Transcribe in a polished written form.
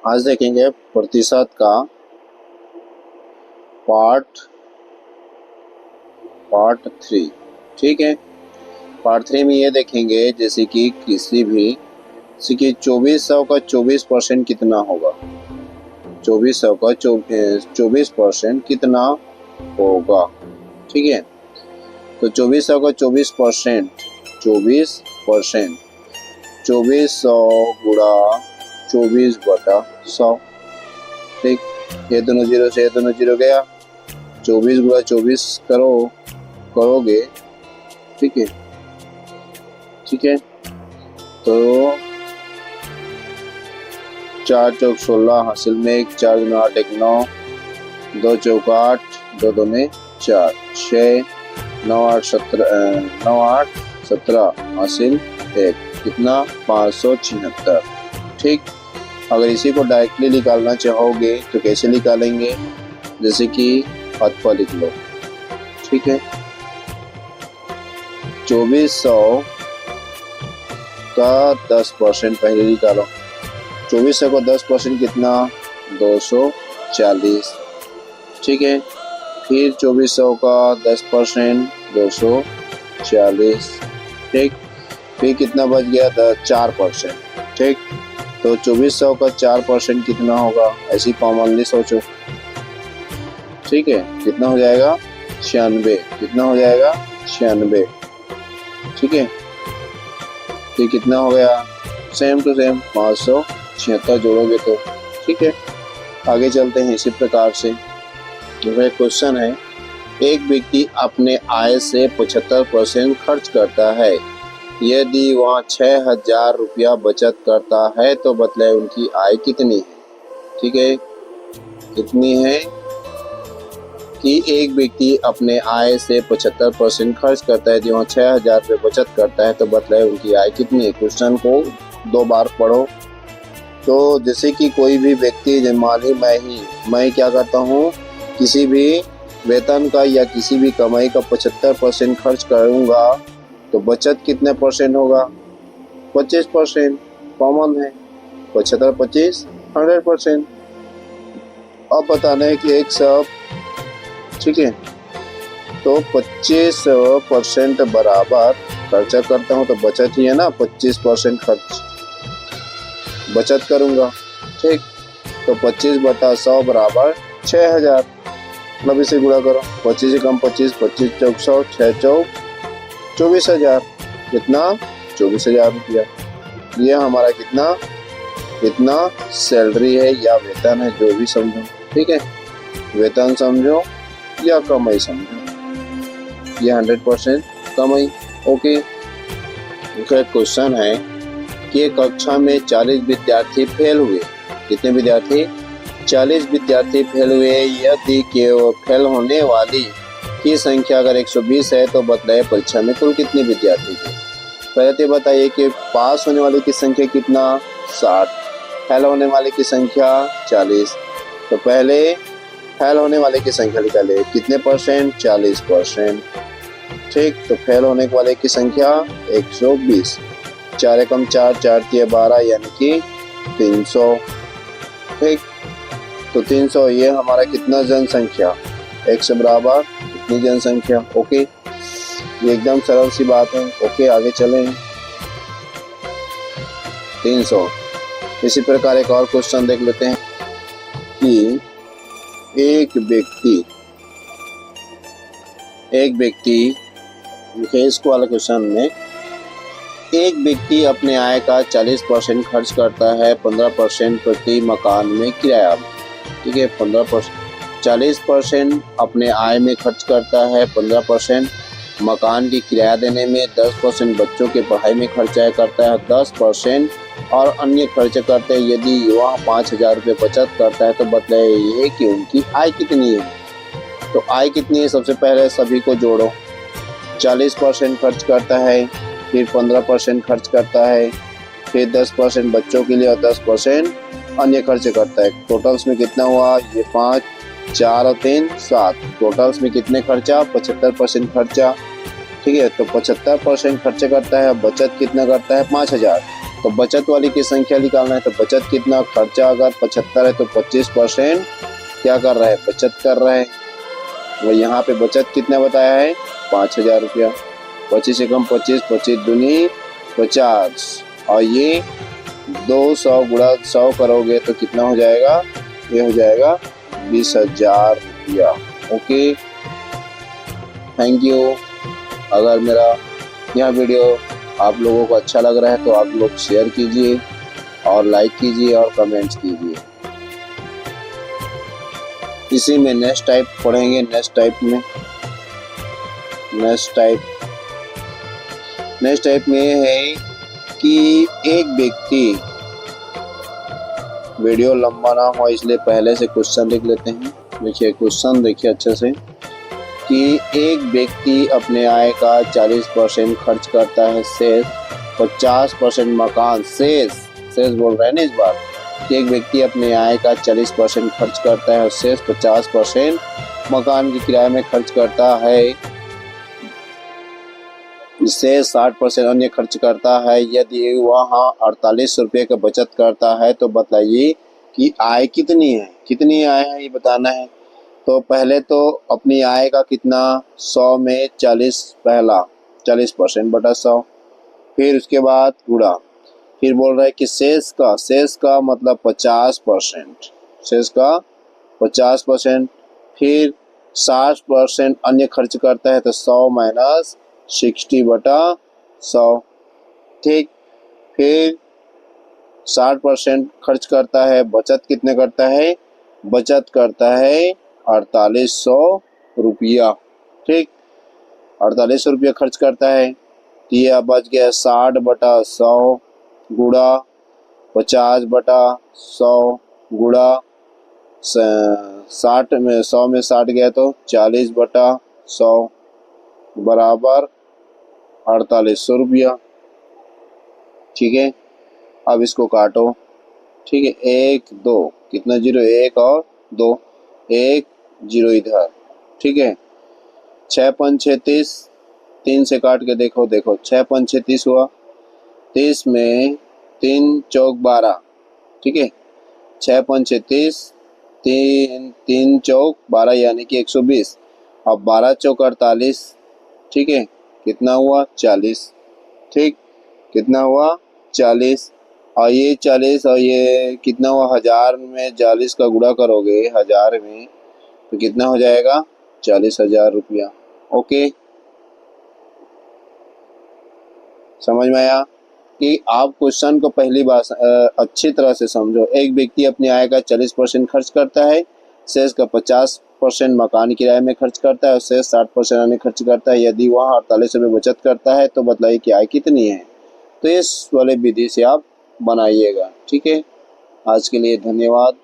आज देखेंगे प्रतिशत का पार्ट 3। ठीक है, पार्ट 3 में ये देखेंगे जैसे कि किसी भी 2400 का 24% कितना होगा। 2400 का 24% कितना होगा। ठीक है, तो 2400 का 24%, 2400 गुणा 24/100। ठीक, ये दोनों जीरो से ये दोनों जीरो गया, 24 गुणा 24 करोगे। ठीक है, तो 4 चौक 16 हासिल में 1, 4 दूनी 8, 1 9, 2 चौक 8, 2 दूनी 4, 6 9 8 17 हासिल 1, कितना 576। ठीक, अगर इसी को डायरेक्टली निकालना चाहोगे तो कैसे निकालेंगे, जैसे कि हाथ पर लिख लो। ठीक है, 2400 का 10% पहले निकालो। 2400 का 10% कितना 240। ठीक है, फिर 2400 का 10% 240। ठीक, फिर कितना बच गया 4%। ठीक, तो 2400 का 4% कितना होगा, ऐसी कॉमनली सोचो। ठीक है, कितना हो जाएगा 96। कितना हो जाएगा 96। ठीक है, तो कितना हो गया सेम टू सेम 576 जोड़ोगे तो। ठीक है, आगे चलते हैं इसी प्रकार से। वह क्वेश्चन है, एक व्यक्ति अपने आय से 75% खर्च करता है। यदि वह 6000 रुपया बचत करता है तो बतलाए उनकी आय कितनी है। ठीक है, कितनी है कि एक व्यक्ति अपने आय से 75% खर्च करता है। यदि वह 6000 रुपये बचत करता है तो बतलाए उनकी आय कितनी है। क्वेश्चन को 2 बार पढ़ो। तो जैसे कि कोई भी व्यक्ति, मान ली मैं क्या करता हूँ, किसी भी वेतन का या किसी भी कमाई का 75% खर्च करूँगा तो बचत कितने परसेंट होगा 25%। कॉमन है 75 25 100%। अब बताना है कि एक सब। ठीक है, तो 25% बराबर खर्चा करता हूँ तो बचत ही है ना, 25% खर्च बचत करूँगा। ठीक, तो 25/100 बराबर 6000। मतलब इसे गुणा करो, 25 से कम 25, 25 चौक 100, 6 चौक 24,000। कितना 24,000 रुपया। ये हमारा कितना सैलरी है या वेतन है, जो भी समझो। ठीक है, वेतन समझो या कमाई समझो, ये 100% कमाई। ओके, क्वेश्चन है कि कक्षा में 40 विद्यार्थी फेल हुए। कितने विद्यार्थी 40 विद्यार्थी फेल हुए। यदि फेल होने वाली की संख्या अगर 120 है तो बतलाए परीक्षा में कुल कितने विद्यार्थी थे। पहले तो बताइए कि पास होने वाले की संख्या कितना 60, फेल होने वाले की संख्या 40। तो पहले फेल होने वाले की संख्या निकाले, कितने परसेंट 40%। ठीक, तो फेल होने वाले की संख्या 120। 4 एकम 4, 4 तिया 12 यानी कि 300। ठीक, तो 300 ये हमारा कितना जनसंख्या 1 से बराबर कितनी जनसंख्या। ओके, ये एकदम सरल सी बात है। ओके, आगे चलें। 300। इसी प्रकार एक और क्वेश्चन देख लेते हैं कि एक व्यक्ति इसको वाला क्वेश्चन में एक व्यक्ति अपने आय का 40% खर्च करता है, 15% प्रति मकान में किराया। ठीक है, 15% 40% अपने आय में खर्च करता है, 15% मकान की किराया देने में, 10% बच्चों के पढ़ाई में खर्चा करता है, 10% और अन्य खर्च करते हैं। यदि वह 5000 रुपये बचत करता है तो बतलाए ये कि उनकी आय कितनी है। तो आय कितनी है, सबसे पहले सभी को जोड़ो। 40% खर्च करता है, फिर 15% खर्च करता है, फिर 10% बच्चों के लिए और 10% अन्य खर्च करता है। टोटल्स में कितना हुआ, ये 5 4 और 3 7। टोटल्स में कितने खर्चा 75% खर्चा। ठीक है, तो 75% खर्च करता है, बचत कितना करता है 5000। तो बचत वाली की संख्या निकालना है। तो बचत कितना, खर्चा अगर 75 है तो 25% क्या कर रहा है, बचत कर रहा है। वो यहाँ पे बचत कितना बताया है, 5,000 रुपया। 25 एकम 25, 25 दूनी 50, और ये 200 गुणा 100 करोगे तो कितना हो जाएगा, ये हो जाएगा 20,000 रुपया। Okay, thank you. अगर मेरा यह वीडियो आप लोगों को अच्छा लग रहा है तो आप लोग शेयर कीजिए और लाइक कीजिए और कमेंट्स कीजिए। इसी में नेक्स्ट टाइप पढ़ेंगे। नेक्स्ट टाइप में है कि एक व्यक्ति, वीडियो लंबा ना हो इसलिए पहले से क्वेश्चन लिख लेते हैं। देखिए क्वेश्चन देखिए अच्छे से, कि एक व्यक्ति अपने आय का 40% खर्च करता है, शेष 50% मकान, शेष बोल रहे हैं ना इस बार, कि एक व्यक्ति अपने आय का 40% खर्च करता है और शेष 50% मकान की किराए में खर्च करता है, शेष 60% अन्य खर्च करता है। यदि वह 48 रुपये का बचत करता है तो बताइए कि आय कितनी है, कितनी आय है ये बताना है। तो पहले तो अपनी आय का कितना, 100 में 40, पहला 40% बटा 100, फिर उसके बाद गुणा, फिर बोल रहा है कि शेष का मतलब 50%, शेष का 50%, फिर 60% अन्य खर्च करता है तो 100 माइनस 60 बटा 100, ठीक। फिर 60% खर्च करता है, बचत कितने करता है, बचत करता है 4800 रुपया, ठीक, 4800 रुपया खर्च करता है। तो यह बच गया 60 बटा 100 गुणा 50 बटा 100 गुणा 60 में 100 में 60 गया तो 40 बटा 100 बराबर 4800 रुपया, ठीक है। अब इसको काटो, ठीक है, 1 2 कितना जीरो, 1 और 2, 1 0 इधर, ठीक है। 6 5 6 30, 3 से काट के देखो 6 5 6 30 हुआ, 30 में 3 चौक 12, ठीक है। 6 5 6 30, 3 चौक 12 यानी कि 120, अब 12 चौक 48, ठीक है, कितना हुआ 40, ठीक, कितना हुआ 40, और ये 40 और ये कितना हुआ, 1000 में 40 का गुणा करोगे 1000 में तो कितना हो जाएगा, 40,000 रुपया। ओके, समझ में आया कि आप क्वेश्चन को पहली बार अच्छी तरह से समझो। एक व्यक्ति अपनी आय का 40% खर्च करता है, शेष का 50% मकान किराए में खर्च करता है और शेष 60% अन्य खर्च करता है। यदि वह 48 रुपये बचत करता है तो बताइए कि आय कितनी है। तो इस वाले विधि से आप बनाइएगा, ठीक है। आज के लिए धन्यवाद।